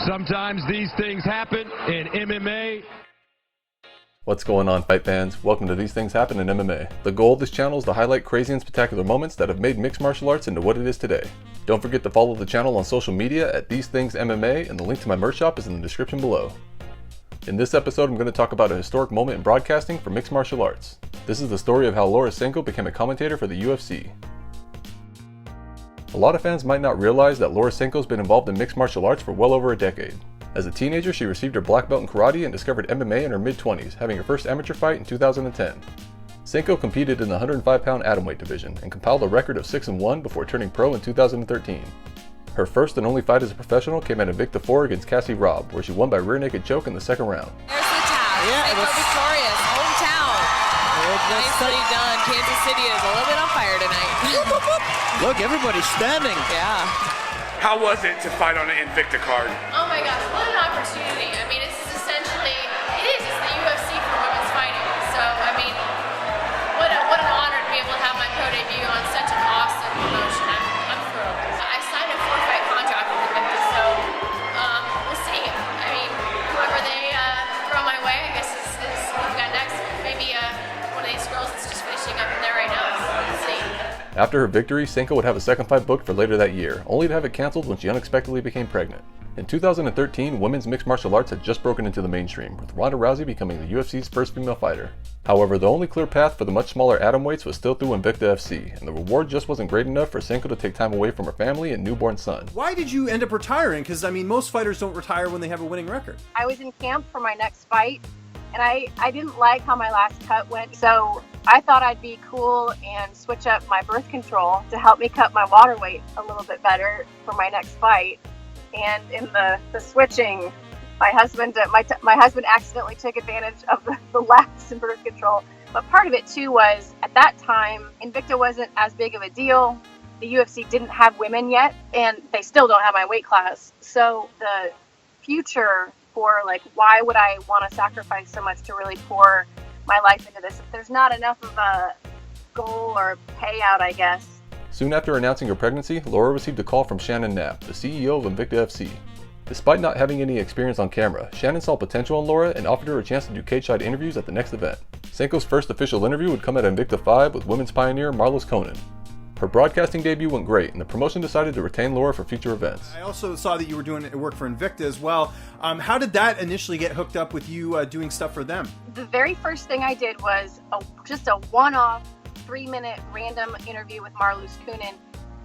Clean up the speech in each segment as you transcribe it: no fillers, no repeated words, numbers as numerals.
Sometimes these things happen in MMA. What's going on, fight fans? Welcome to These Things Happen in MMA. The goal of this channel is to highlight crazy and spectacular moments that have made mixed martial arts into what it is today. Don't forget to follow the channel on social media at These Things MMA, and the link to my merch shop is in the description below. In this episode, I'm going to talk about a historic moment in broadcasting for mixed martial arts. This is the story of how Laura Sanko became a commentator for the UFC. A lot of fans might not realize that Laura Sanko has been involved in mixed martial arts for well over a decade. As a teenager, she received her black belt in karate and discovered MMA in her mid-20s, having her first amateur fight in 2010. Sanko competed in the 105-pound atomweight division and compiled a record of 6-1 before turning pro in 2013. Her first and only fight as a professional came at Invicta 4 against Cassie Robb, where she won by rear naked choke in the second round. There's the tap. Yeah, Sanko victorious. Hometown. Nicely done. Kansas City is a little bit on fire tonight. Look, everybody's standing. Yeah. How was it to fight on an Invicta card? Oh my gosh, what an opportunity. I mean, it's essentially, it's the UFC for women's fighting. So, I mean, what an honor to be able to have my pro debut on such an awesome promotion. I'm thrilled. I signed a 4-fight contract with Invicta, so we'll see. I mean, whoever they throw my way, I guess is we've got next. Maybe one of these girls that's just finishing up in there right now. So we'll see. After her victory, Sanko would have a second fight booked for later that year, only to have it cancelled when she unexpectedly became pregnant. In 2013, women's mixed martial arts had just broken into the mainstream, with Ronda Rousey becoming the UFC's first female fighter. However, the only clear path for the much smaller atomweights was still through Invicta FC, and the reward just wasn't great enough for Sanko to take time away from her family and newborn son. Why did you end up retiring? Because, I mean, most fighters don't retire when they have a winning record. I was in camp for my next fight, and I didn't like how my last cut went, so I thought I'd be cool and switch up my birth control to help me cut my water weight a little bit better for my next fight. And in the switching, my husband accidentally took advantage of the lapse in birth control. But part of it too was, at that time, Invicta wasn't as big of a deal. The UFC didn't have women yet, and they still don't have my weight class. So the future for, like, why would I want to sacrifice so much to really pour my life into this if there's not enough of a goal or payout, I guess. Soon after announcing her pregnancy, Laura received a call from Shannon Knapp, the CEO of Invicta FC. Despite not having any experience on camera, Shannon saw potential in Laura and offered her a chance to do cage-side interviews at the next event. Sanko's first official interview would come at Invicta 5 with women's pioneer Marlos Conan. Her broadcasting debut went great, and the promotion decided to retain Laura for future events. I also saw that you were doing work for Invicta as well. How did that initially get hooked up with you doing stuff for them? The very first thing I did was just a one-off 3-minute random interview with Marlos Conan.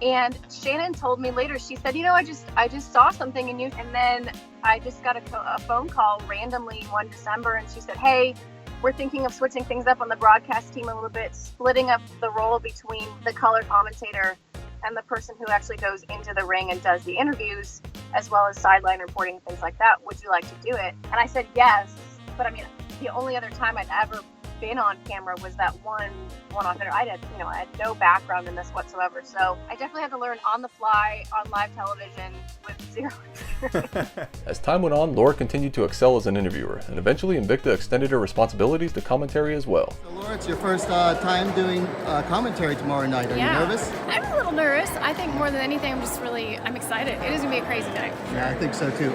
And Shannon told me later, she said, you know, I just saw something in you. And then I just got a phone call randomly one December, and she said, hey, we're thinking of switching things up on the broadcast team a little bit, splitting up the role between the color commentator and the person who actually goes into the ring and does the interviews, as well as sideline reporting and things like that. Would you like to do it? And I said yes, but I mean, the only other time I'd ever been on camera was that one-off interview. I had no background in this whatsoever, so I definitely had to learn on the fly on live television with zero experience. As time went on, Laura continued to excel as an interviewer, and eventually Invicta extended her responsibilities to commentary as well. So Laura, it's your first time doing commentary tomorrow night. Are you nervous? I'm a little nervous. I think more than anything, I'm excited. It is going to be a crazy day. Yeah, I think so too.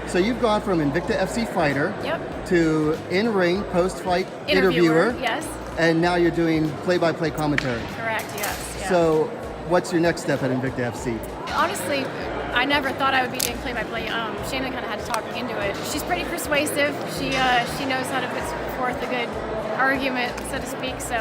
So you've gone from Invicta FC fighter to in-ring post-fight interviewer. Yes. And now you're doing play-by-play commentary. Correct, yes. Yeah. So what's your next step at Invicta FC? Honestly, I never thought I would be doing play-by-play. Shannon kind of had to talk me into it. She's pretty persuasive. She knows how to put forth a good argument, so to speak. So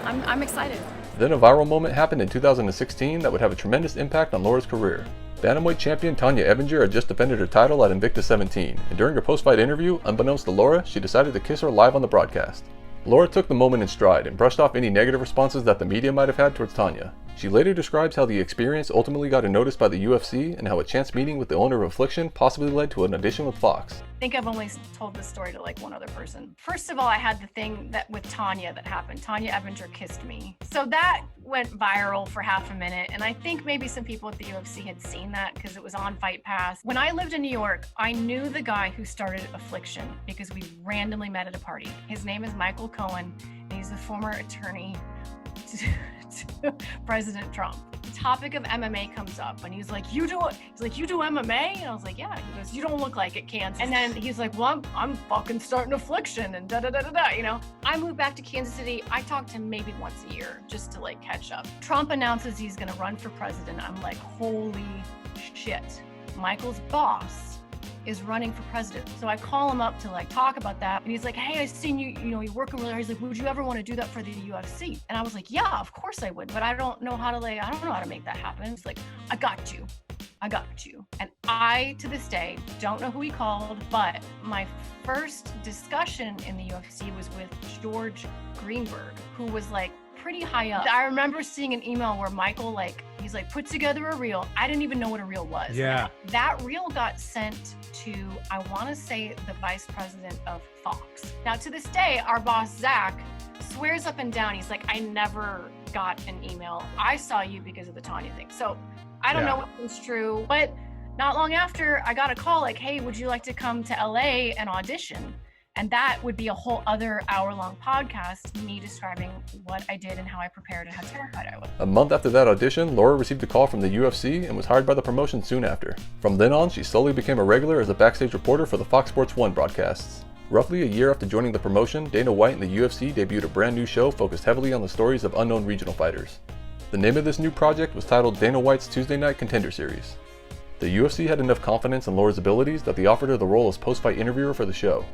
I'm excited. Then a viral moment happened in 2016 that would have a tremendous impact on Laura's career. Bantamweight champion Tanya Evinger had just defended her title at Invicta 17, and during her post-fight interview, unbeknownst to Laura, she decided to kiss her live on the broadcast. Laura took the moment in stride and brushed off any negative responses that the media might have had towards Tanya. She later describes how the experience ultimately got her noticed by the UFC and how a chance meeting with the owner of Affliction possibly led to an audition with Fox. I think I've only told this story to like one other person. First of all, I had the thing that with Tanya that happened. Tanya Evinger kissed me. So that went viral for half a minute. And I think maybe some people at the UFC had seen that because it was on Fight Pass. When I lived in New York, I knew the guy who started Affliction because we randomly met at a party. His name is Michael Cohen, and he's the former attorney to President Trump. topic of MMA comes up, and he's like, you do MMA? And I was like, yeah. He goes, you don't look like it, Kansas. And then he's like, well, I'm fucking starting Affliction and da-da-da-da-da, you know? I moved back to Kansas City. I talk to him maybe once a year just to like catch up. Trump announces he's gonna run for president. I'm like, holy shit. Michael's boss is running for president. So I call him up to like talk about that. And he's like, hey, I seen you, you know, you're working really hard. He's like, would you ever want to do that for the UFC? And I was like, yeah, of course I would, but I don't know how to make that happen. He's like, I got you. And I, to this day, don't know who he called, but my first discussion in the UFC was with George Greenberg, who was like pretty high up. I remember seeing an email where Michael, he's like, put together a reel. I didn't even know what a reel was. Yeah. That reel got sent to, I want to say, the vice president of Fox. Now, to this day, our boss, Zach, swears up and down. He's like, I never got an email. I saw you because of the Tanya thing. So I don't know if it's true, but not long after, I got a call like, hey, would you like to come to LA and audition? And that would be a whole other hour-long podcast, me describing what I did and how I prepared and how terrified I was. A month after that audition, Laura received a call from the UFC and was hired by the promotion soon after. From then on, she slowly became a regular as a backstage reporter for the Fox Sports 1 broadcasts. Roughly a year after joining the promotion, Dana White and the UFC debuted a brand new show focused heavily on the stories of unknown regional fighters. The name of this new project was titled Dana White's Tuesday Night Contender Series. The UFC had enough confidence in Laura's abilities that they offered her the role as post-fight interviewer for the show.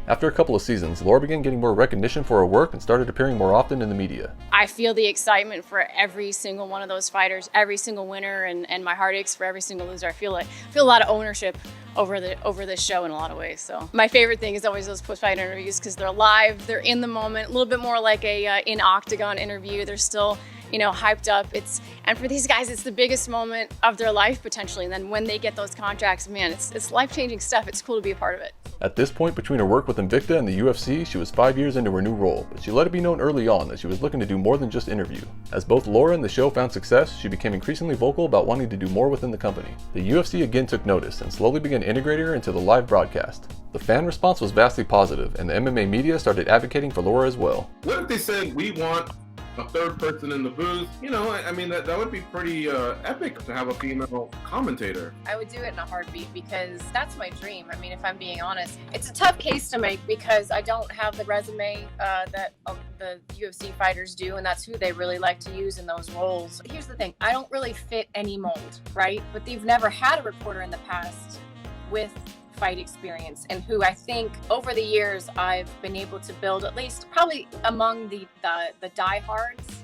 After a couple of seasons, Laura began getting more recognition for her work and started appearing more often in the media. I feel the excitement for every single one of those fighters, every single winner, and my heart aches for every single loser. I feel a lot of ownership over this show in a lot of ways. So my favorite thing is always those post-fight interviews because they're live, they're in the moment, a little bit more like a in-octagon interview. They're still, hyped up. And for these guys, it's the biggest moment of their life potentially. And then when they get those contracts, man, it's life-changing stuff. It's cool to be a part of it. At this point, between her work with Invicta and the UFC, she was 5 years into her new role, but she let it be known early on that she was looking to do more than just interview. As both Laura and the show found success, she became increasingly vocal about wanting to do more within the company. The UFC again took notice and slowly began integrating her into the live broadcast. The fan response was vastly positive, and the MMA media started advocating for Laura as well. What if they said, we want a third person in the booth? That would be pretty epic to have a female commentator. I would do it in a heartbeat because that's my dream. If I'm being honest, it's a tough case to make because I don't have the resume that the UFC fighters do, and that's who they really like to use in those roles. Here's the thing, I don't really fit any mold, right? But they've never had a reporter in the past with fight experience, and who I think over the years I've been able to build, at least probably among the diehards,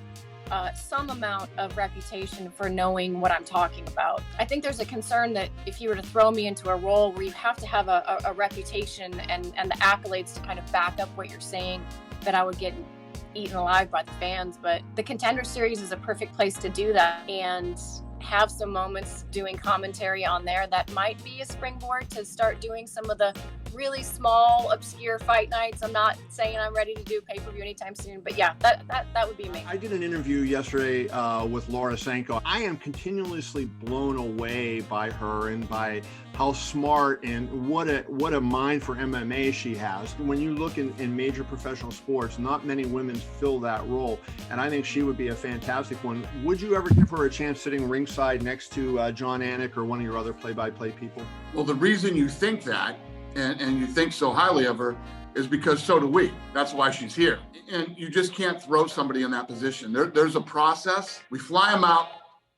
some amount of reputation for knowing what I'm talking about. I think there's a concern that if you were to throw me into a role where you have to have a reputation and the accolades to kind of back up what you're saying, that I would get eaten alive by the fans. But the Contender Series is a perfect place to do that and have some moments doing commentary on there that might be a springboard to start doing some of the really small, obscure fight nights. I'm not saying I'm ready to do pay-per-view anytime soon, but yeah, that would be me. I did an interview yesterday with Laura Sanko. I am continuously blown away by her and by how smart and what a mind for MMA she has. When you look in major professional sports, not many women fill that role, and I think she would be a fantastic one. Would you ever give her a chance sitting ringside next to John Anik or one of your other play-by-play people? Well, the reason you think that and you think so highly of her is because so do we. That's why she's here. And you just can't throw somebody in that position. There's a process. We fly them out.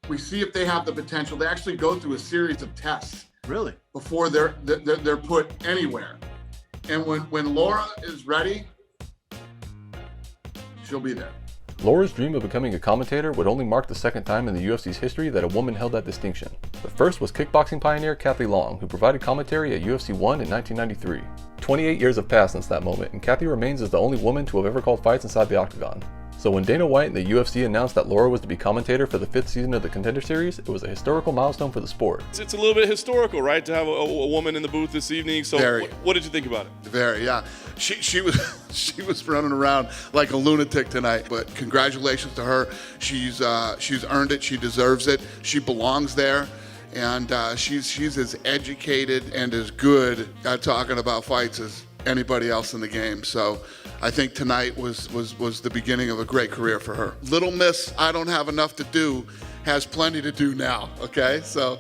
We see if they have the potential. They actually go through a series of tests. Really? Before they're put anywhere. And when Laura is ready, she'll be there. Laura's dream of becoming a commentator would only mark the second time in the UFC's history that a woman held that distinction. The first was kickboxing pioneer Kathy Long, who provided commentary at UFC 1 in 1993. 28 years have passed since that moment, and Kathy remains as the only woman to have ever called fights inside the octagon. So when Dana White and the UFC announced that Laura was to be commentator for the 5th season of the Contender Series, it was a historical milestone for the sport. It's a little bit historical, right, to have a woman in the booth this evening. So what did you think about it? Very, yeah. She was running around like a lunatic tonight, but congratulations to her. She's earned it. She deserves it. She belongs there. And she's as educated and as good at talking about fights as anybody else in the game. So I think tonight was the beginning of a great career for her. Little Miss, I don't have enough to do, has plenty to do now, okay? So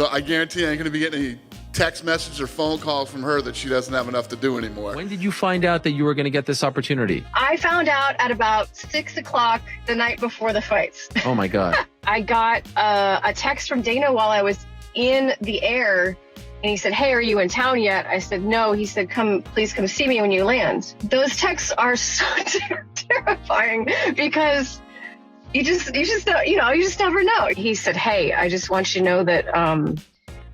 I guarantee I ain't gonna be getting any text message or phone call from her that she doesn't have enough to do anymore. When did you find out that you were going to get this opportunity? I found out at about 6 o'clock the night before the fights. Oh my God. I got a text from Dana while I was in the air, and he said, "Hey, are you in town yet?" I said, "No." He said, please come see me when you land." Those texts are so terrifying because you just don't, you just never know. He said, "Hey, I just want you to know that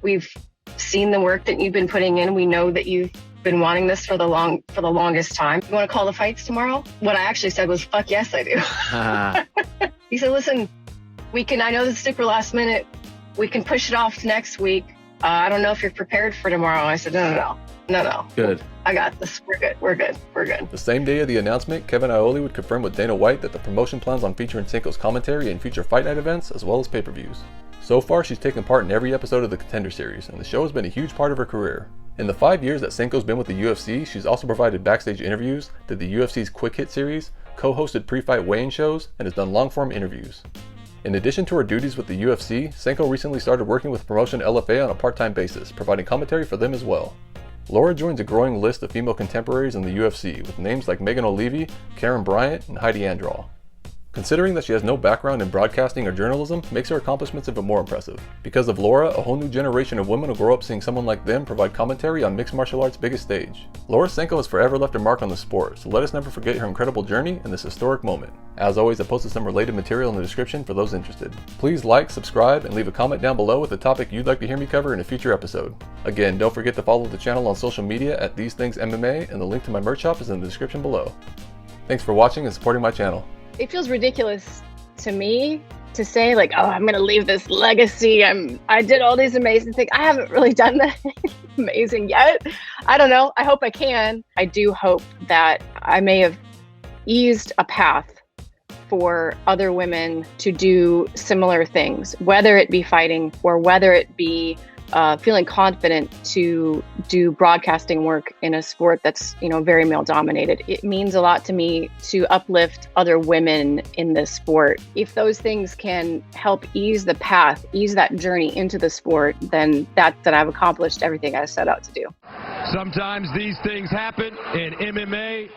we've seen the work that you've been putting in. We know that you've been wanting this for the longest time. You want to call the fights tomorrow?" What I actually said was, "Fuck yes, I do." He said, "Listen, I know this is super last minute. We can push it off to next week. I don't know if you're prepared for tomorrow." I said, No. Good. I got this. We're good. The same day of the announcement, Kevin Iole would confirm with Dana White that the promotion plans on featuring Sanko's commentary in future fight night events as well as pay-per-views. So far, she's taken part in every episode of the Contender series, and the show has been a huge part of her career. In the 5 years that Sanko's been with the UFC, she's also provided backstage interviews, did the UFC's Quick Hit series, co-hosted pre-fight weigh-in shows, and has done long-form interviews. In addition to her duties with the UFC, Sanko recently started working with promotion LFA on a part-time basis, providing commentary for them as well. Laura joins a growing list of female contemporaries in the UFC, with names like Megan Olivi, Karyn Bryant, and Heidi Androl. Considering that she has no background in broadcasting or journalism makes her accomplishments even more impressive. Because of Laura, a whole new generation of women will grow up seeing someone like them provide commentary on mixed martial arts' biggest stage. Laura Sanko has forever left her mark on the sport, so let us never forget her incredible journey and this historic moment. As always, I posted some related material in the description for those interested. Please like, subscribe, and leave a comment down below with a topic you'd like to hear me cover in a future episode. Again, don't forget to follow the channel on social media at These Things MMA, and the link to my merch shop is in the description below. Thanks for watching and supporting my channel. It feels ridiculous to me to say like, oh, I'm gonna leave this legacy. I did all these amazing things. I haven't really done that amazing yet. I don't know. I hope I can. I do hope that I may have eased a path for other women to do similar things, whether it be fighting or whether it be feeling confident to do broadcasting work in a sport that's, very male dominated. It means a lot to me to uplift other women in this sport. If those things can help ease the path, ease that journey into the sport, then that I've accomplished everything I set out to do. Sometimes these things happen in MMA.